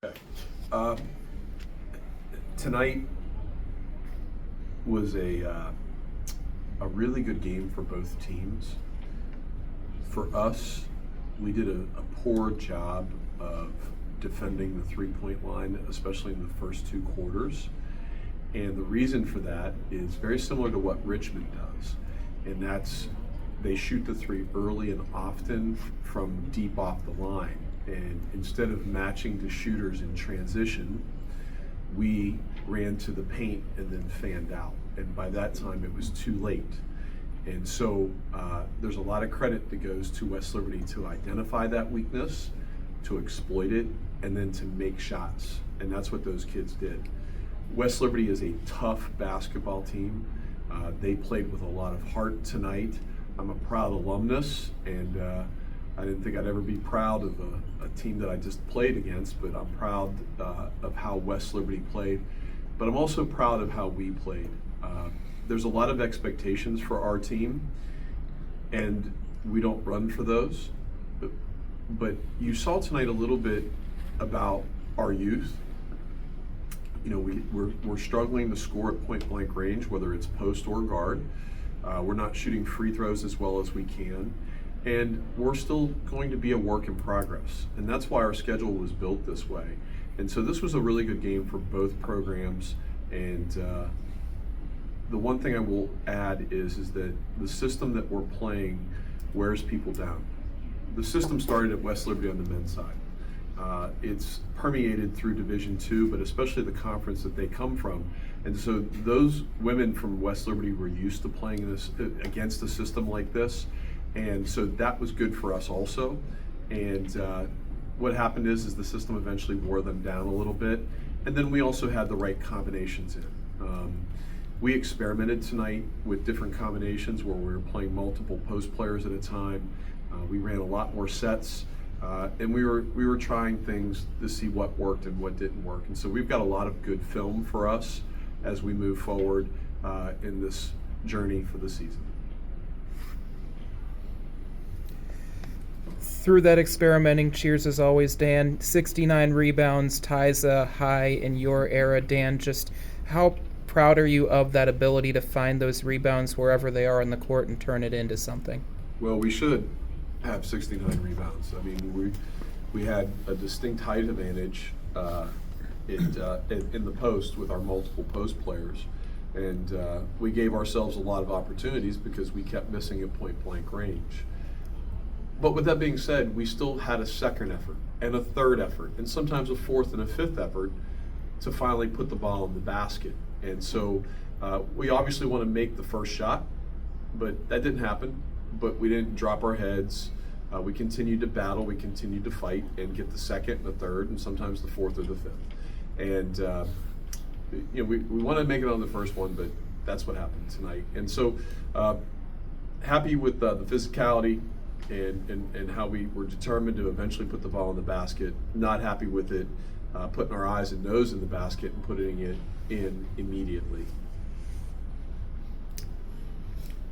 Okay. Uh, Tonight was a really good game for both teams. For us, we did a poor job of defending the three-point line, especially in the first two quarters. And the reason for that is very similar to what Richmond does, and that's they shoot the three early and often from deep off the line. And instead of matching the shooters in transition, we ran to the paint and then fanned out. And by that time, it was too late. And so there's a lot of credit that goes to West Liberty to identify that weakness, to exploit it, and then to make shots. And that's what those kids did. West Liberty is a tough basketball team. They played with a lot of heart tonight. I'm a proud alumnus, and I didn't think I'd ever be proud of a team that I just played against, but I'm proud of how West Liberty played. But I'm also proud of how we played. There's a lot of expectations for our team, and we don't run for those. But you saw tonight a little bit about our youth. You know, we're struggling to score at point blank range, whether it's post or guard. We're not shooting free throws as well as we can. And we're still going to be a work in progress. And that's why our schedule was built this way. And so this was a really good game for both programs. And the one thing I will add is that the system that we're playing wears people down. The system started at West Liberty on the men's side. It's permeated through Division II, but especially the conference that they come from. And so those women from West Liberty were used to playing this against a system like this. And so that was good for us also. And what happened is the system eventually wore them down a little bit. And then we also had the right combinations in. We experimented tonight with different combinations where we were playing multiple post players at a time. We ran a lot more sets. And we were trying things to see what worked and what didn't work. And so we've got a lot of good film for us as we move forward in this journey for the season. Through that experimenting, cheers as always, Dan. 69 rebounds, ties a high in your era. Dan, just how proud are you of that ability to find those rebounds wherever they are on the court and turn it into something? Well, we should have 69 rebounds. I mean, we had a distinct height advantage in the post with our multiple post players, and we gave ourselves a lot of opportunities because we kept missing at point blank range. But with that being said, we still had a second effort and a third effort and sometimes a fourth and a fifth effort to finally put the ball in the basket. And so we obviously want to make the first shot, but that didn't happen. But we didn't drop our heads. We continued to battle, we continued to fight and get the second and the third and sometimes the fourth or the fifth. And you know, we want to make it on the first one, but that's what happened tonight. And so happy with the physicality and how we were determined to eventually put the ball in the basket. Not happy with it, putting our eyes and nose in the basket and putting it in immediately.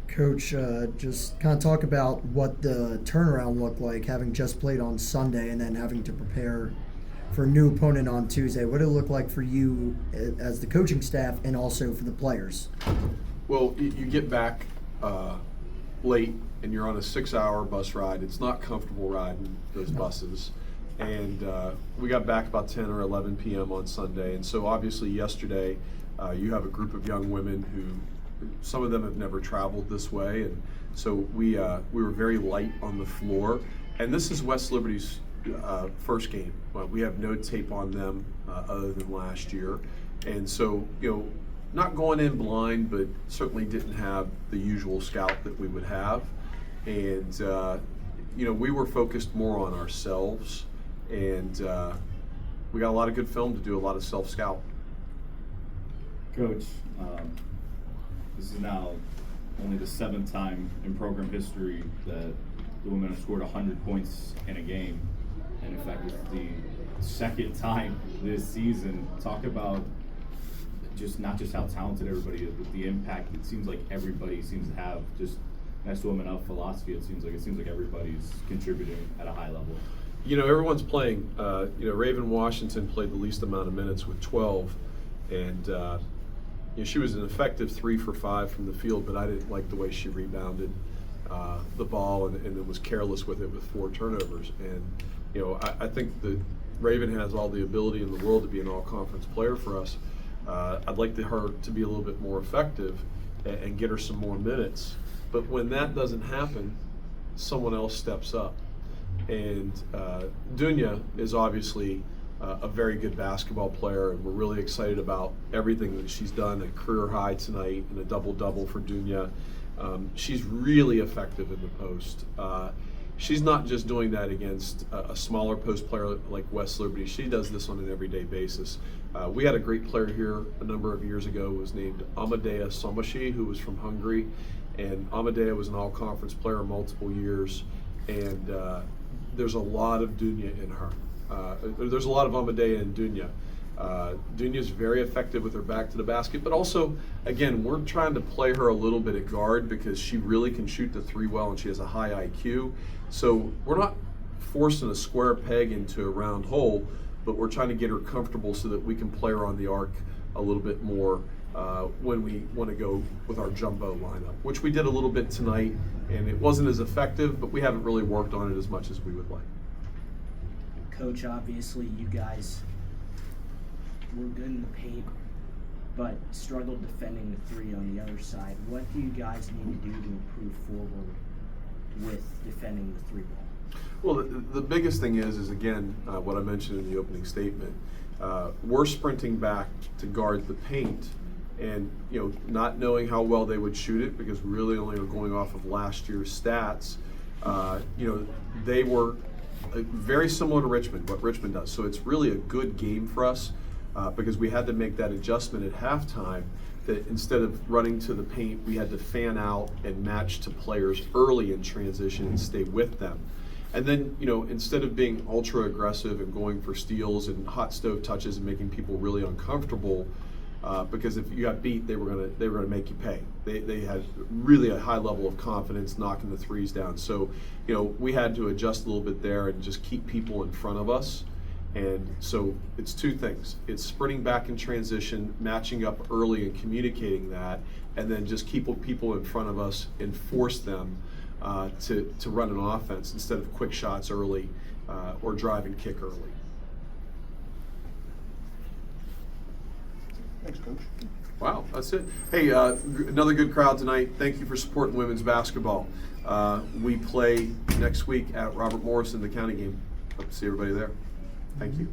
Coach, just kind of talk about what the turnaround looked like, having just played on Sunday and then having to prepare for a new opponent on Tuesday. What did it look like for you as the coaching staff and also for the players? Well, you get back late and you're on a 6-hour bus ride. It's not comfortable riding those buses. And we got back about 10 or 11 p.m. on Sunday. And so obviously yesterday you have a group of young women who some of them have never traveled this way, and so we were very light on the floor. And this is West Liberty's first game. We have no tape on them other than last year, and so not going in blind, but certainly didn't have the usual scout that we would have. And we were focused more on ourselves, and we got a lot of good film to do a lot of self-scout. Coach, this is now only the 7th time in program history that the women have scored 100 points in a game. And in fact, it's the 2nd time this season. Talk about not just how talented everybody is, but the impact. It seems like everybody seems to have just next to women out philosophy. It seems like everybody's contributing at a high level. You know, everyone's playing. Raven Washington played the least amount of minutes with 12, and she was an effective 3 for 5 from the field, but I didn't like the way she rebounded the ball and then was careless with it with 4 turnovers. And I think that Raven has all the ability in the world to be an all-conference player for us. I'd like her to be a little bit more effective and get her some more minutes. But when that doesn't happen, someone else steps up. And Dunya is obviously a very good basketball player, and we're really excited about everything that she's done. A career high tonight and a double-double for Dunya. She's really effective in the post. She's not just doing that against a smaller post player like West Liberty. She does this on an everyday basis. We had a great player here a number of years ago who was named Amadea Somashi, who was from Hungary. And Amadea was an all-conference player multiple years. And there's a lot of Dunya in her. There's a lot of Amadea in Dunya. Dunya's very effective with her back to the basket, but also, again, we're trying to play her a little bit at guard because she really can shoot the 3 well and she has a high IQ. So we're not forcing a square peg into a round hole, but we're trying to get her comfortable so that we can play her on the arc a little bit more when we want to go with our jumbo lineup, which we did a little bit tonight, and it wasn't as effective, but we haven't really worked on it as much as we would like. Coach, obviously you guys were good in the paint, but struggled defending the 3 on the other side. What do you guys need to do to improve forward with defending the 3 ball? Well, the biggest thing is again, what I mentioned in the opening statement. We're sprinting back to guard the paint, and not knowing how well they would shoot it because we really only are going off of last year's stats. They were very similar to Richmond, what Richmond does. So it's really a good game for us because we had to make that adjustment at halftime that instead of running to the paint, we had to fan out and match to players early in transition and stay with them. And then, instead of being ultra aggressive and going for steals and hot stove touches and making people really uncomfortable, because if you got beat, they were gonna make you pay. They had really a high level of confidence knocking the 3s down. So, we had to adjust a little bit there and just keep people in front of us. And so it's 2 things. It's sprinting back in transition, matching up early and communicating that, and then just keep people in front of us and force them to run an offense instead of quick shots early or drive and kick early. Thanks, Coach. Wow, that's it. Hey, another good crowd tonight. Thank you for supporting women's basketball. We play next week at Robert Morris in the county game. Hope to see everybody there. Thank you.